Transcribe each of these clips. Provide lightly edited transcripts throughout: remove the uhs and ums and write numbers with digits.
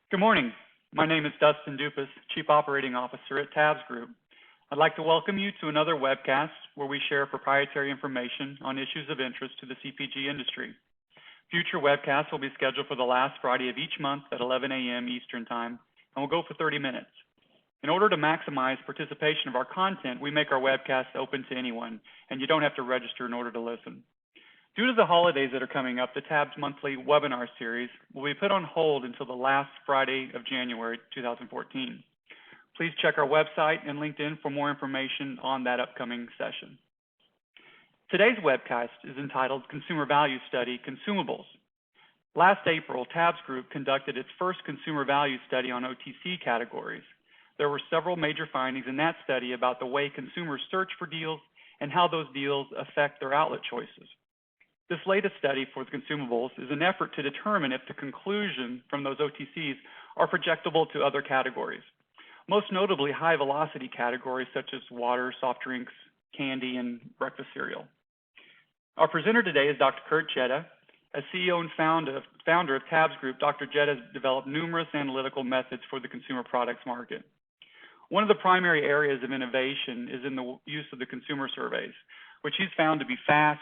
Good morning. My name is Dustin Dupas, Chief Operating Officer at Tabs Group. I'd like to welcome you to another webcast where we share proprietary information on issues of interest to the CPG industry. Future webcasts will be scheduled for the last Friday of each month at 11 a.m. Eastern Time, and will go for 30 minutes. In order to maximize participation of our content, we make our webcasts open to anyone, and you don't have to register in order to listen. Due to the holidays that are coming up, the Tabs monthly webinar series will be put on hold until the last Friday of January 2014. Please check our website and LinkedIn for more information on that upcoming session. Today's webcast is entitled Consumer Value Study, Consumables. Last April, Tabs Group conducted its first consumer value study on OTC categories. There were several major findings in that study about the way consumers search for deals and how those deals affect their outlet choices. This latest study for the consumables is an effort to determine if the conclusion from those OTCs are projectable to other categories, most notably high-velocity categories such as water, soft drinks, candy, and breakfast cereal. Our presenter today is Dr. Kurt Jetta. As CEO and founder of Tabs Group, Dr. Jetta has developed numerous analytical methods for the consumer products market. One of the primary areas of innovation is in the use of the consumer surveys, which he's found to be fast,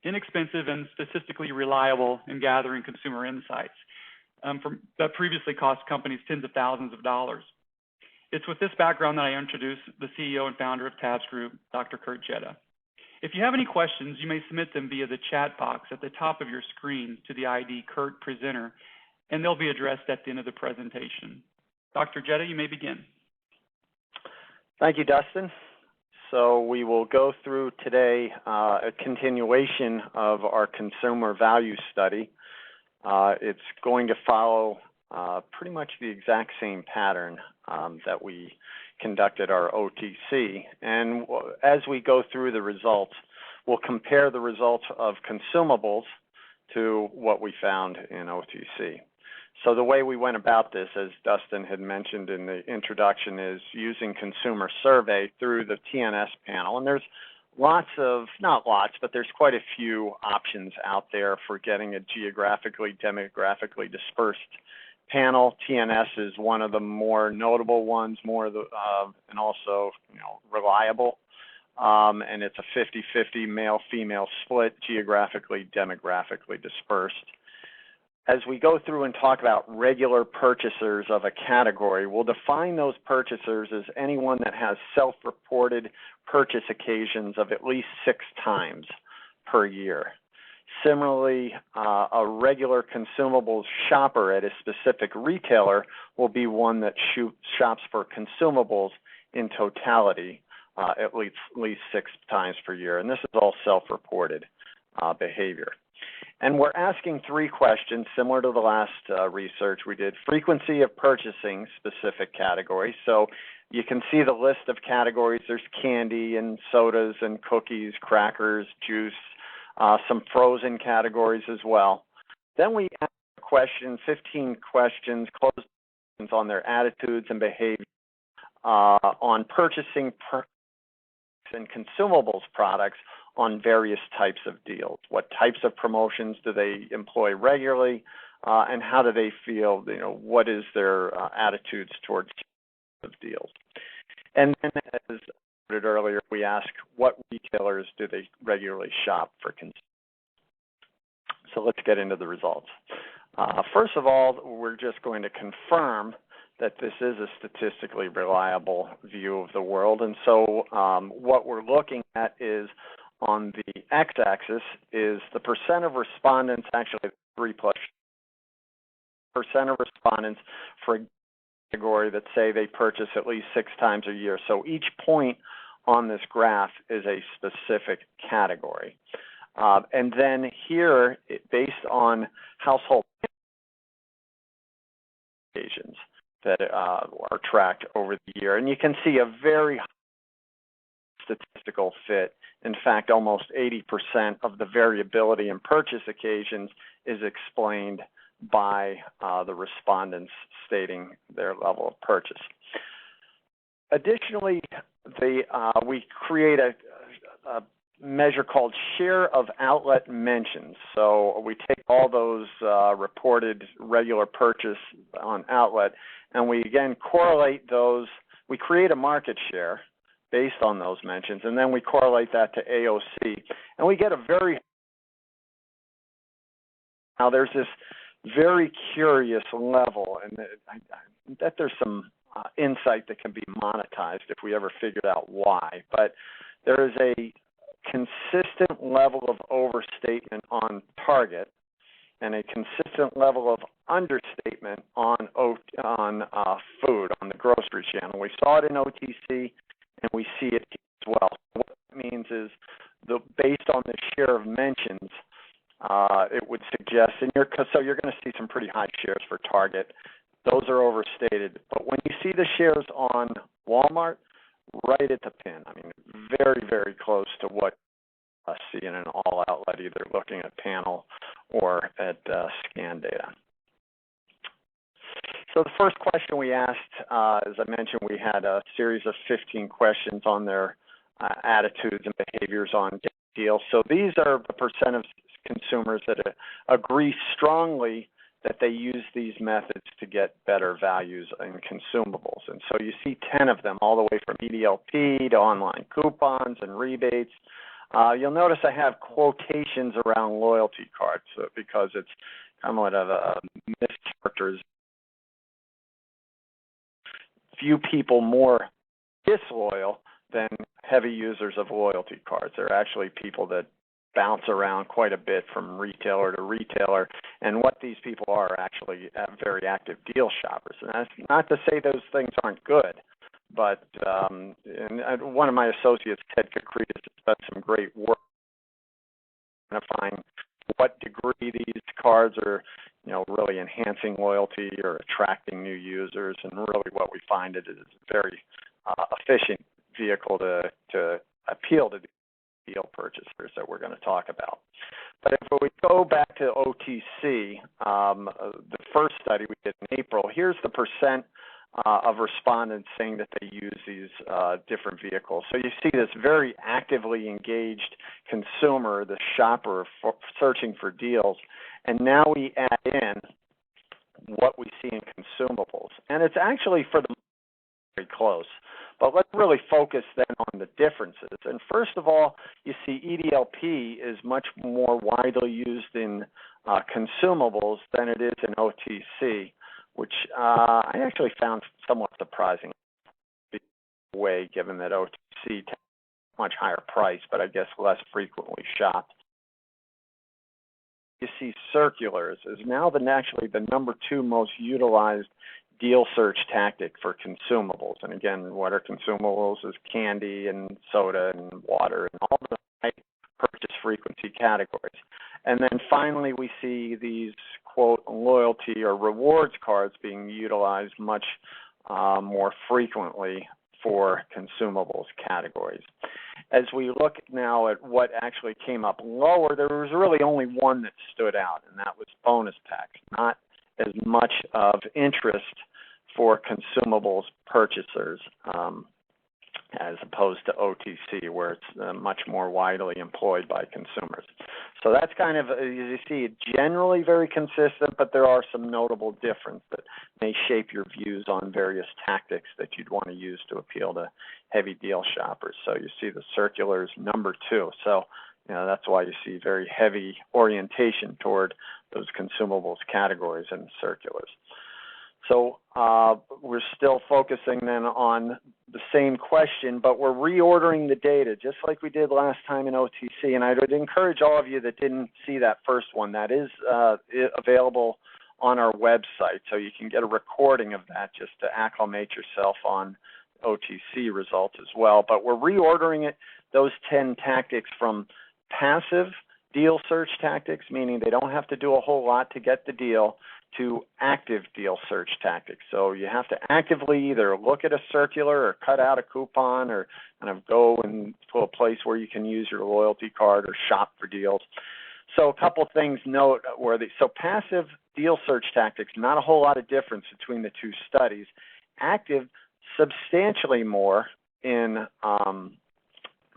inexpensive, and statistically reliable in gathering consumer insights that previously cost companies tens of thousands of dollars. It's with this background that I introduce the CEO and founder of Tabs Group, Dr. Kurt Jetta. If you have any questions, you may submit them via the chat box at the top of your screen to the ID Kurt Presenter, and they'll be addressed at the end of the presentation. Dr. Jetta, you may begin. Thank you, Dustin. So we will go through today a continuation of our consumer value study. It's going to follow pretty much the exact same pattern that we conducted our OTC. And as we go through the results, we'll compare the results of consumables to what we found in OTC. So the way we went about this, as Dustin had mentioned in the introduction, is using consumer survey through the TNS panel. And there's not lots, but there's quite a few options out there for getting a geographically, demographically dispersed panel. TNS is one of the more notable ones, and also reliable. And it's a 50-50 male-female split, geographically, demographically dispersed. As we go through and talk about regular purchasers of a category, we'll define those purchasers as anyone that has self-reported purchase occasions of at least 6 times per year. Similarly, a regular consumables shopper at a specific retailer will be one that shops for consumables in totality at least 6 times per year. And this is all self-reported behavior. And we're asking 3 questions similar to the last research we did. Frequency of purchasing specific categories. So you can see the list of categories. There's candy and sodas and cookies, crackers, juice, some frozen categories as well. Then we ask a question, 15 questions, closed questions on their attitudes and behavior on purchasing and consumables products on various types of deals. What types of promotions do they employ regularly, and how do they feel? What is their attitudes towards deals? And then, as noted earlier, we ask what retailers do they regularly shop for consumers. So let's get into the results. First of all, we're just going to confirm that this is a statistically reliable view of the world. And so what we're looking at is on the x-axis is the percent of respondents, actually 3+, percent of respondents for a category that say they purchase at least 6 times a year. So each point on this graph is a specific category. And then here, based on household occasions that are tracked over the year. And you can see a very high statistical fit. In fact, almost 80% of the variability in purchase occasions is explained by the respondents stating their level of purchase. Additionally, we create a measure called share of outlet mentions. So we take all those reported regular purchase on outlet, and we again correlate those. We create a market share based on those mentions, and then we correlate that to AOC, and we get a very. Now there's this very curious level, and that there's some insight that can be monetized if we ever figured out why. But there is a consistent level of overstatement on target and a consistent level of understatement on food, on the grocery channel. We saw it in OTC, and we see it as well. What it means is, based on the share of mentions, it would suggest, so you're going to see some pretty high shares for Target. Those are overstated. But when you see the shares on Walmart, right at the pin. I mean, very, very close to what I see in an all-outlet, either looking at panel or at scan data. So the first question we asked, as I mentioned, we had a series of 15 questions on their attitudes and behaviors on deals. So these are the percent of consumers that agree strongly that they use these methods to get better values in consumables. And so you see 10 of them, all the way from EDLP to online coupons and rebates. You'll notice I have quotations around loyalty cards because it's somewhat of a mischaracterization. Few people more disloyal than heavy users of loyalty cards. They're actually people that bounce around quite a bit from retailer to retailer, and what these people are actually very active deal shoppers. And that's not to say those things aren't good, but and one of my associates, Ted Kakritis, has done some great work identifying what degree these cards are, really enhancing loyalty or attracting new users. And really, what we find it is a very efficient vehicle to appeal to the deal purchasers that we're going to talk about. But if we go back to OTC, the first study we did in April, here's the percent of respondents saying that they use these different vehicles. So you see this very actively engaged consumer, the shopper searching for deals, and now we add in what we see in consumables. And it's actually for the very close. But let's really focus then on the differences. And first of all, you see EDLP is much more widely used in consumables than it is in OTC, which I actually found somewhat surprising way, given that OTC has much higher price, but I guess less frequently shopped. You see circulars is now actually the number 2 most utilized deal search tactic for consumables. And again, what are consumables is candy and soda and water and all the high purchase frequency categories. And then finally, we see these, quote, loyalty or rewards cards being utilized much more frequently for consumables categories. As we look now at what actually came up lower, there was really only one that stood out, and that was bonus packs. Not as much of interest for consumables purchasers as opposed to OTC, where it's much more widely employed by consumers. So that's kind of, as you see, generally very consistent, but there are some notable differences that may shape your views on various tactics that you'd want to use to appeal to heavy deal shoppers. So you see the circulars number 2. So that's why you see very heavy orientation toward those consumables categories in the circulars. So we're still focusing then on the same question, but we're reordering the data just like we did last time in OTC. And I would encourage all of you that didn't see that first one, that is available on our website. So you can get a recording of that just to acclimate yourself on OTC results as well. But we're reordering it, those 10 tactics, from passive deal search tactics, meaning they don't have to do a whole lot to get the deal, to active deal search tactics. So you have to actively either look at a circular or cut out a coupon or kind of go to a place where you can use your loyalty card or shop for deals. So a couple things noteworthy. So passive deal search tactics, not a whole lot of difference between the 2 studies. Active, substantially more in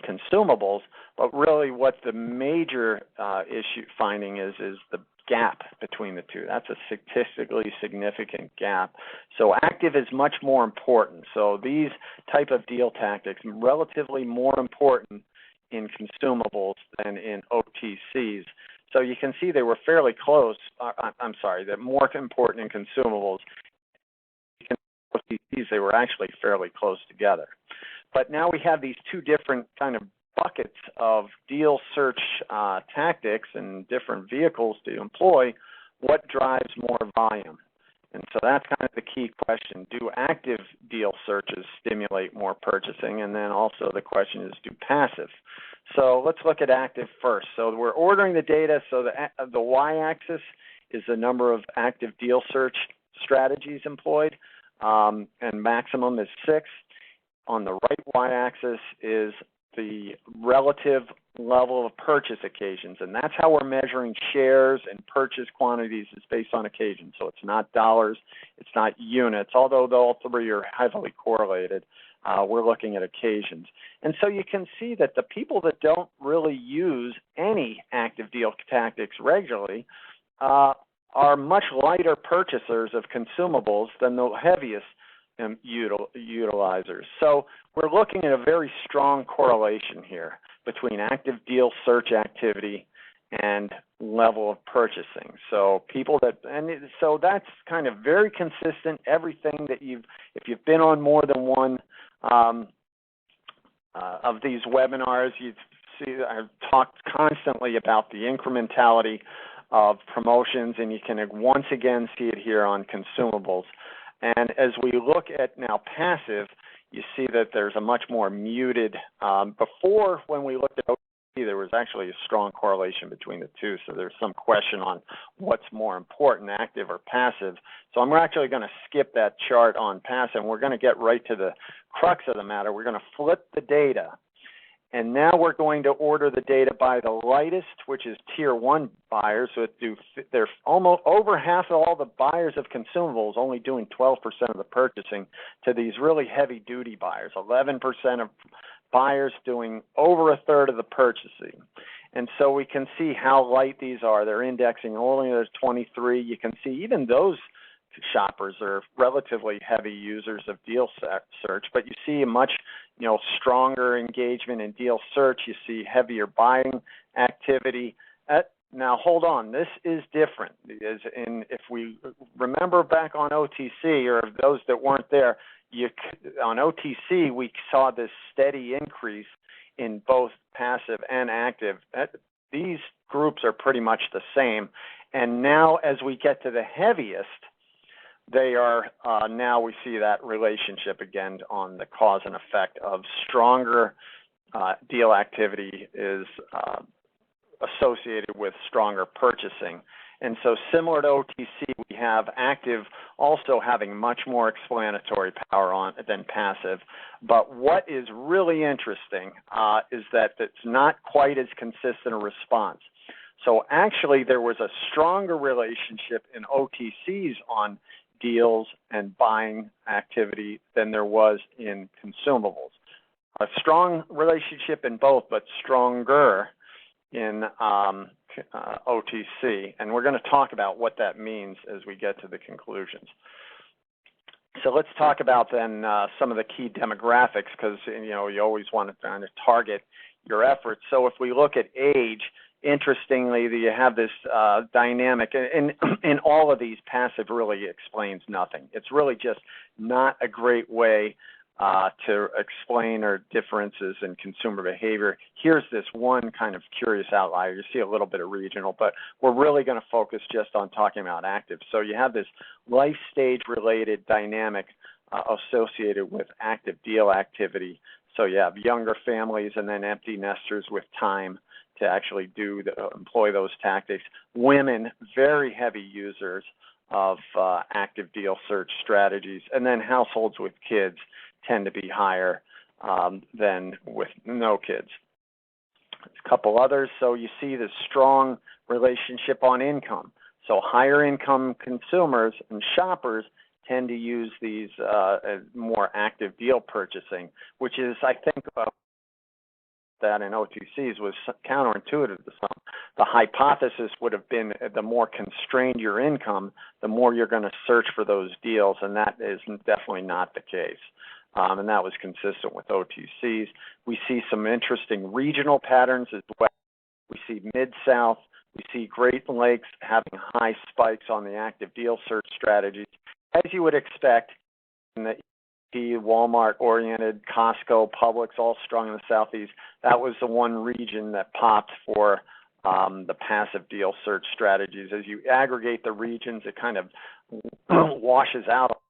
consumables, but really what the major issue finding is the gap between the two. That's a statistically significant gap. So active is much more important. So these type of deal tactics are relatively more important in consumables than in OTCs. So you can see they were fairly close. They're more important in consumables. In OTCs, they were actually fairly close together. But now we have these two different kind of buckets of deal search tactics and different vehicles to employ. What drives more volume? And so that's kind of the key question. Do active deal searches stimulate more purchasing? And then also the question is, do passive? So let's look at active first. So we're ordering the data. So the y-axis is the number of active deal search strategies employed, and maximum is 6. On the right y-axis is the relative level of purchase occasions, and that's how we're measuring shares and purchase quantities is based on occasions. So it's not dollars, it's not units, although all three are heavily correlated. We're looking at occasions. And so you can see that the people that don't really use any active deal tactics regularly are much lighter purchasers of consumables than the heaviest utilizers. So we're looking at a very strong correlation here between active deal search activity and level of purchasing. So so that's kind of very consistent. Everything that if you've been on more than one of these webinars, you see I've talked constantly about the incrementality of promotions, and you can once again see it here on consumables. And as we look at now passive, you see that there's a much more muted, before when we looked at OTC, there was actually a strong correlation between the two, so there's some question on what's more important, active or passive. So I'm actually going to skip that chart on passive, and we're going to get right to the crux of the matter. We're going to flip the data, and now we're going to order the data by the lightest, which is Tier 1 buyers. So they're almost over half of all the buyers of consumables only doing 12% of the purchasing, to these really heavy-duty buyers, 11% of buyers doing over a third of the purchasing. And so we can see how light these are. They're indexing only as 23. You can see even those shoppers are relatively heavy users of deal search, but you see a much stronger engagement in deal search. You see heavier buying activity. Now hold on, this is different. If we remember back on OTC, or those that weren't there, on OTC we saw this steady increase in both passive and active. These groups are pretty much the same. And now as we get to the heaviest, they are, now we see that relationship again on the cause and effect of stronger deal activity is associated with stronger purchasing. And so similar to OTC, we have active also having much more explanatory power than passive. But what is really interesting is that it's not quite as consistent a response. So actually there was a stronger relationship in OTCs on deals and buying activity than there was in consumables. A strong relationship in both, but stronger in OTC. And we're going to talk about what that means as we get to the conclusions. So let's talk about then some of the key demographics, because you always want to kind of target your efforts. So if we look at age, interestingly, you have this dynamic. In all of these, passive really explains nothing. It's really just not a great way to explain our differences in consumer behavior. Here's this one kind of curious outlier. You see a little bit of regional, but we're really going to focus just on talking about active. So you have this life stage related dynamic associated with active deal activity. So you have younger families and then empty nesters with time to actually employ those tactics. Women, very heavy users of active deal search strategies, and then households with kids tend to be higher than with no kids. A couple others. So you see this strong relationship on income. So higher income consumers and shoppers tend to use these more active deal purchasing, which is, I think, that in OTCs was counterintuitive to some. The hypothesis would have been the more constrained your income, the more you're going to search for those deals, and that is definitely not the case. And that was consistent with OTCs. We see some interesting regional patterns as well. We see Mid-South. We see Great Lakes having high spikes on the active deal search strategies, as you would expect in the Walmart-oriented, Costco, Publix, all strong in the Southeast. That was the one region that popped for the passive deal search strategies. As you aggregate the regions, it kind of washes out.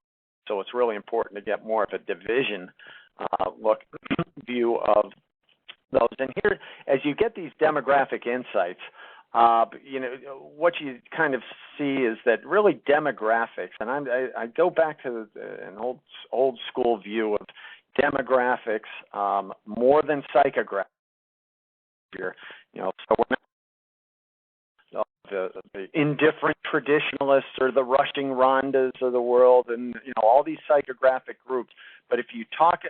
So it's really important to get more of a division view of those. And here, as you get these demographic insights, what you kind of see is that really demographics, and I go back to an old school view of demographics more than psychographics. So we're not the indifferent traditionalists or the rushing Rondas of the world, and all these psychographic groups. But if you talk,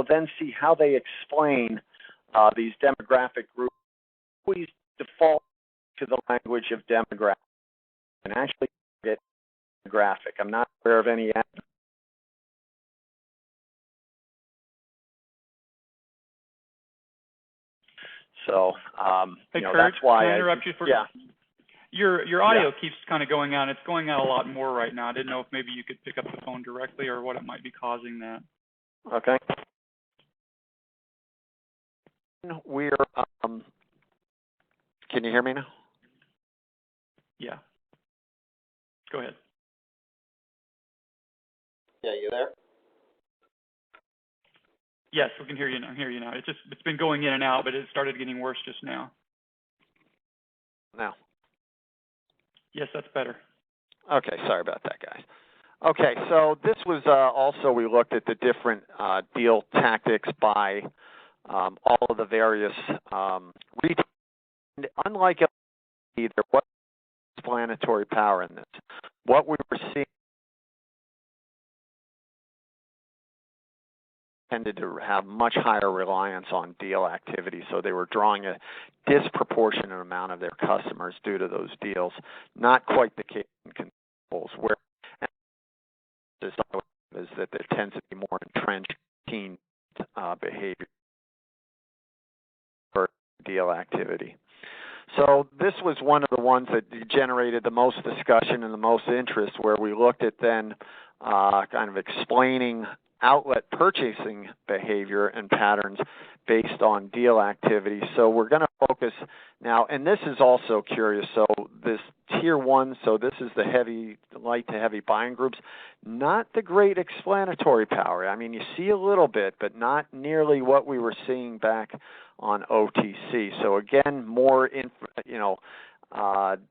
then see how they explain these demographic groups. Always default to the language of demographic and actually get demographic. I'm not aware of any. So, hey, Kurt, that's why can I interrupt you for? Yeah. Your audio keeps kind of going out. It's going out a lot more right now. I didn't know if maybe you could pick up the phone directly or what it might be causing that. Okay. We're. Can you hear me now? Yeah. Go ahead. Yeah, you there? Yes, we can hear you now. It's been going in and out, but it started getting worse just now. Now. Yes, that's better. Okay, sorry about that, guys. Okay, so this was also, we looked at the different deal tactics by all of the various regions. Unlike LP, there was explanatory power in this. What we were seeing tended to have much higher reliance on deal activity, so they were drawing a disproportionate amount of their customers due to those deals. Not quite the case in consumables, where is that there tends to be more entrenched keen behavior for deal activity. So this was one of the ones that generated the most discussion and the most interest, where we looked at then kind of explaining outlet purchasing behavior and patterns based on deal activity. So we're going to focus now, and this is also curious. So this tier one, so this is the light to heavy buying groups, not the great explanatory power. I mean, you see a little bit, but not nearly what we were seeing back on OTC. So again, more data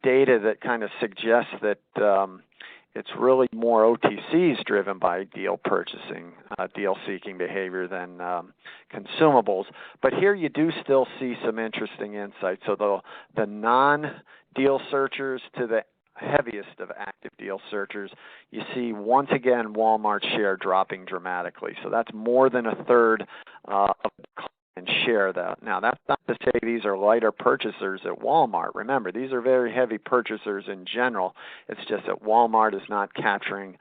that kind of suggests that it's really more OTCs driven by deal purchasing, deal-seeking behavior than consumables. But here you do still see some interesting insights. So the non-deal searchers to the heaviest of active deal searchers, you see once again Walmart's share dropping dramatically. So that's more than a third of the and share that. Now, that's not to say these are lighter purchasers at Walmart. Remember, these are very heavy purchasers in general. It's just that Walmart is not capturing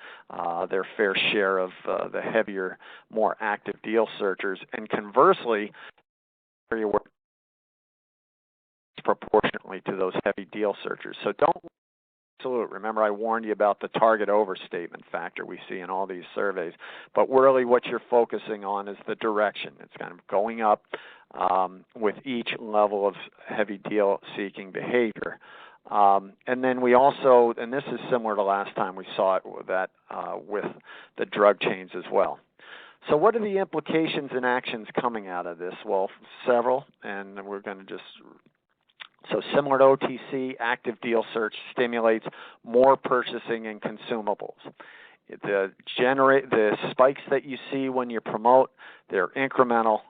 their fair share of the heavier, more active deal searchers. And conversely, proportionately to those heavy deal searchers. So don't absolute. Remember, I warned you about the target overstatement factor we see in all these surveys. But really what you're focusing on is the direction. It's kind of going up with each level of heavy deal seeking behavior. And then we also, and this is similar to last time we saw it with that with the drug chains as well. So what are the implications and actions coming out of this? Well, several, and we're going to just... So similar to OTC, active deal search stimulates more purchasing in consumables. The spikes that you see when you promote, they're incremental.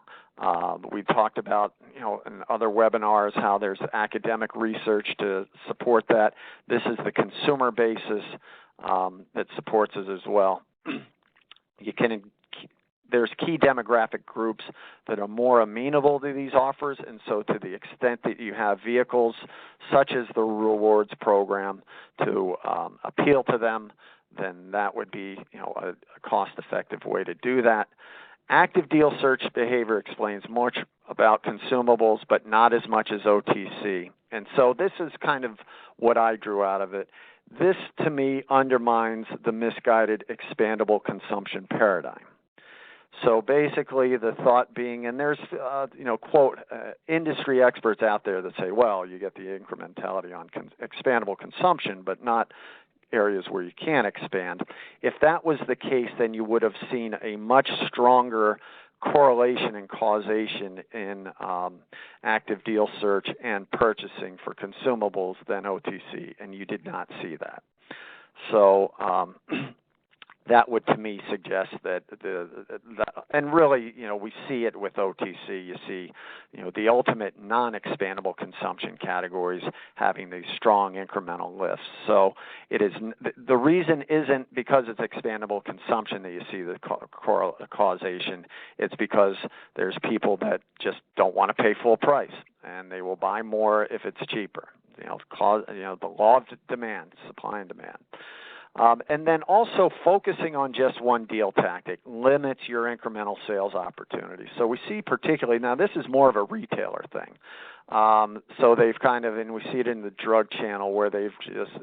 We've talked about, in other webinars how there's academic research to support that. This is the consumer basis that supports it as well. You can there's key demographic groups that are more amenable to these offers, and so to the extent that you have vehicles such as the rewards program to appeal to them, then that would be a cost-effective way to do that. Active deal search behavior explains much about consumables, but not as much as OTC. And so this is kind of what I drew out of it. This, to me, undermines the misguided expandable consumption paradigm. So basically the thought being, and there's, quote, industry experts out there that say, well, you get the incrementality on expandable consumption, but not areas where you can expand. If that was the case, then you would have seen a much stronger correlation and causation in active deal search and purchasing for consumables than OTC, and you did not see that. So that would, to me, suggest that and really, we see it with OTC. You see, the ultimate non-expandable consumption categories having these strong incremental lifts. So it is the reason isn't because it's expandable consumption that you see the causation. It's because there's people that just don't want to pay full price, and they will buy more if it's cheaper. The law of demand, supply and demand. And then also focusing on just one deal tactic limits your incremental sales opportunities. So we see particularly, now this is more of a retailer thing. So they've and we see it in the drug channel where they've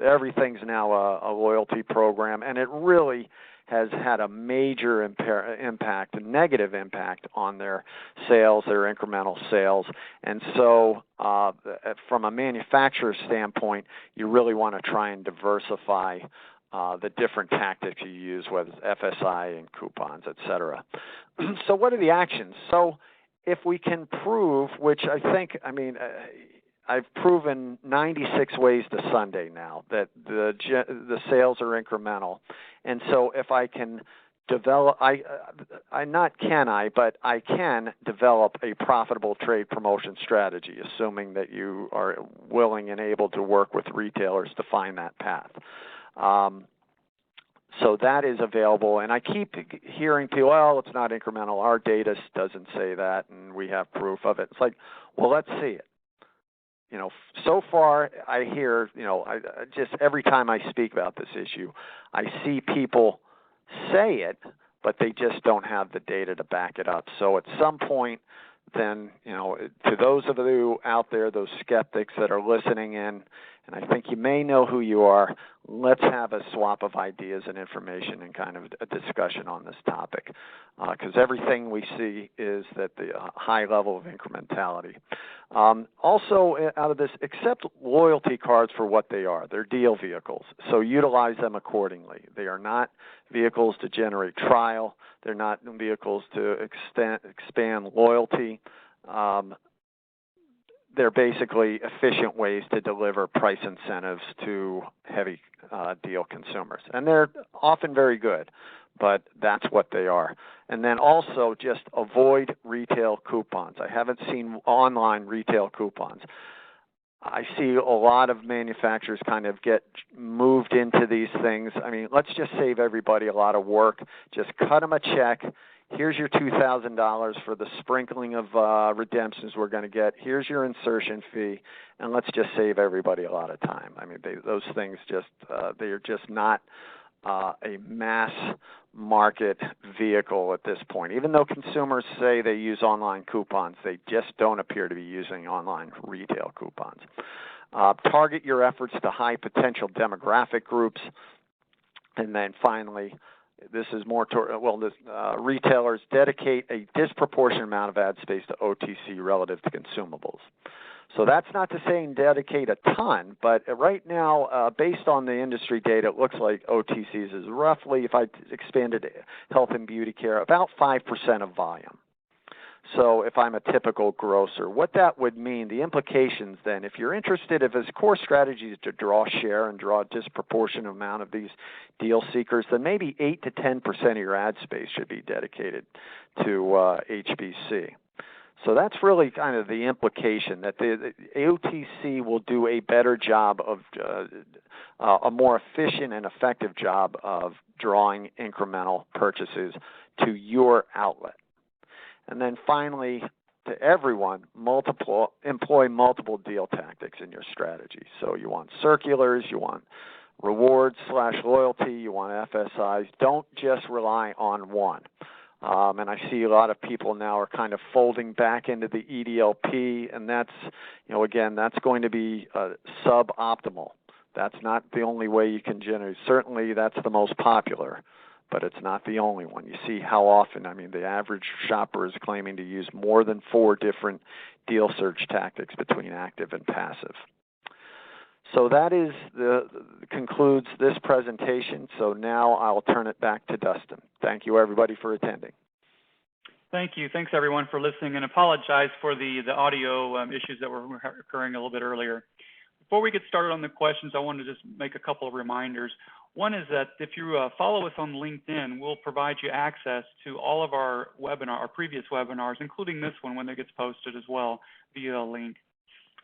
everything's now a loyalty program, and it really has had a major impact, a negative impact on their sales, their incremental sales. And so from a manufacturer standpoint, you really want to try and diversify the different tactics you use, whether it's FSI and coupons, et cetera. So what are the actions? So if we can prove, which I've proven 96 ways to Sunday now that the sales are incremental. And so if I can develop, I can develop a profitable trade promotion strategy, assuming that you are willing and able to work with retailers to find that path. So that is available, and I keep hearing people, well, it's not incremental. Our data doesn't say that, and we have proof of it. It's like, well, let's see it. So far I hear, I just every time I speak about this issue, I see people say it, but they just don't have the data to back it up. So at some point, then, to those of you out there, those skeptics that are listening in, and I think you may know who you are, let's have a swap of ideas and information and kind of a discussion on this topic, because everything we see is that the high level of incrementality. Also, out of this, accept loyalty cards for what they are. They're deal vehicles, so utilize them accordingly. They are not vehicles to generate trial. They're not vehicles to expand loyalty. They're basically efficient ways to deliver price incentives to heavy deal consumers. And they're often very good, but that's what they are. And then also just avoid retail coupons. I haven't seen online retail coupons. I see a lot of manufacturers kind of get moved into these things. Let's just save everybody a lot of work. Just cut them a check. Here's your $2,000 for the sprinkling of redemptions we're going to get. Here's your insertion fee, and let's just save everybody a lot of time. Those things they are just not a mass market vehicle at this point. Even though consumers say they use online coupons, they just don't appear to be using online retail coupons. Target your efforts to high potential demographic groups. And then finally, this is more retailers dedicate a disproportionate amount of ad space to OTC relative to consumables. So that's not to say dedicate a ton, but right now, based on the industry data, it looks like OTCs is roughly, if I expanded health and beauty care, about 5% of volume. So if I'm a typical grocer, what that would mean, the implications then, if you're interested, if his core strategy is to draw share and draw a disproportionate amount of these deal seekers, then maybe 8 to 10% of your ad space should be dedicated to HBC. So that's really kind of the implication, that the OTC will do a better job of, a more efficient and effective job of drawing incremental purchases to your outlet. And then finally, to everyone, employ multiple deal tactics in your strategy. So you want circulars, you want rewards/loyalty, you want FSIs. Don't just rely on one. And I see a lot of people now are kind of folding back into the EDLP, and that's, again, that's going to be suboptimal. That's not the only way you can generate. Certainly, that's the most popular, but it's not the only one. You see how often, the average shopper is claiming to use more than 4 different deal search tactics between active and passive. So that concludes this presentation. So now I'll turn it back to Dustin. Thank you, everybody, for attending. Thank you. Thanks, everyone, for listening, and apologize for the audio issues that were occurring a little bit earlier. Before we get started on the questions, I want to just make a couple of reminders. One is that if you follow us on LinkedIn, we'll provide you access to all of our previous webinars, including this one when it gets posted as well via a link.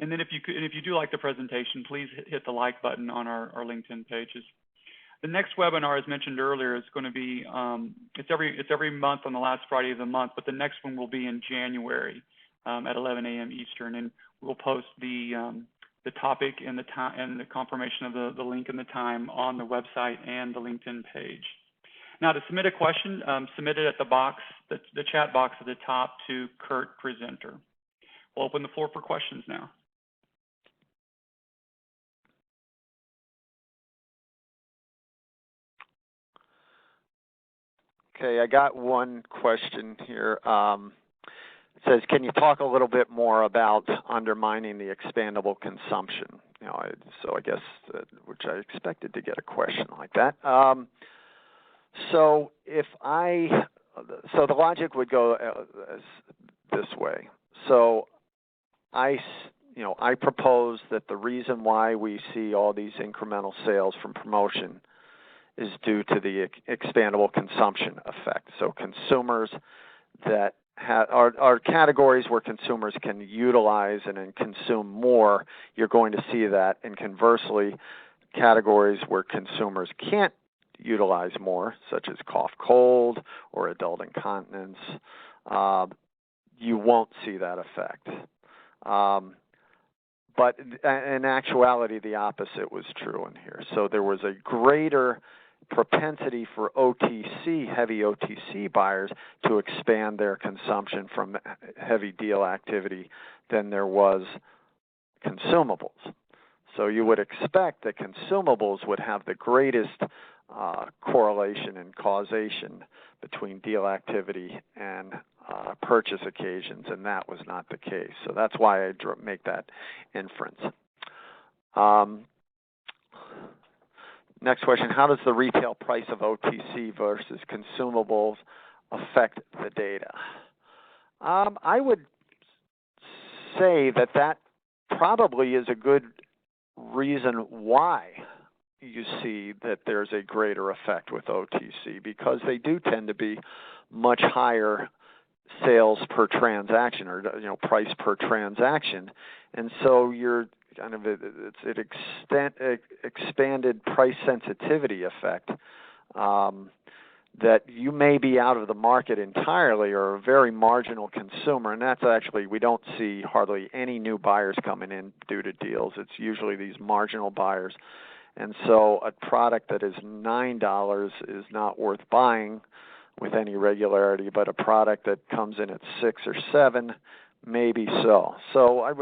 And then if you do like the presentation, please hit the like button on our LinkedIn pages. The next webinar, as mentioned earlier, is going to be it's every month on the last Friday of the month, but the next one will be in January at 11 a.m. Eastern, and we'll post the topic and the time and the confirmation of the link and the time on the website and the LinkedIn page. Now, to submit a question, submit it at the chat box at the top to Kurt Presenter. We'll open the floor for questions now. Okay, I got one question here. It says, can you talk a little bit more about undermining the expandable consumption? So I guess, which I expected to get a question like that. So the logic would go this way. So I propose that the reason why we see all these incremental sales from promotion is due to the expandable consumption effect. So consumers that are categories where consumers can utilize and then consume more, you're going to see that. And conversely, categories where consumers can't utilize more, such as cough, cold, or adult incontinence, you won't see that effect. But in actuality, the opposite was true in here. So there was a greater propensity for heavy OTC buyers to expand their consumption from heavy deal activity than there was consumables. So you would expect that consumables would have the greatest correlation and causation between deal activity and purchase occasions, and that was not the case. So that's why I make that inference. Next question, how does the retail price of OTC versus consumables affect the data? I would say that probably is a good reason why you see that there's a greater effect with OTC, because they do tend to be much higher sales per transaction, or price per transaction, and so you're kind of it's an expanded price sensitivity effect that you may be out of the market entirely or a very marginal consumer, and that's actually, we don't see hardly any new buyers coming in due to deals. It's usually these marginal buyers, and so a product that is $9 is not worth buying with any regularity, but a product that comes in at $6 or $7, maybe so. So I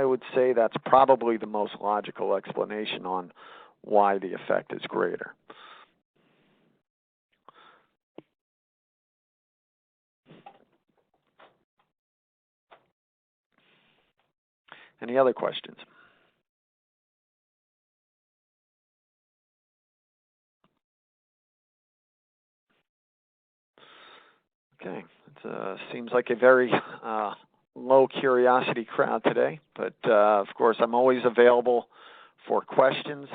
would say that's probably the most logical explanation on why the effect is greater. Any other questions? Okay, it seems like a very low curiosity crowd today, but of course I'm always available for questions.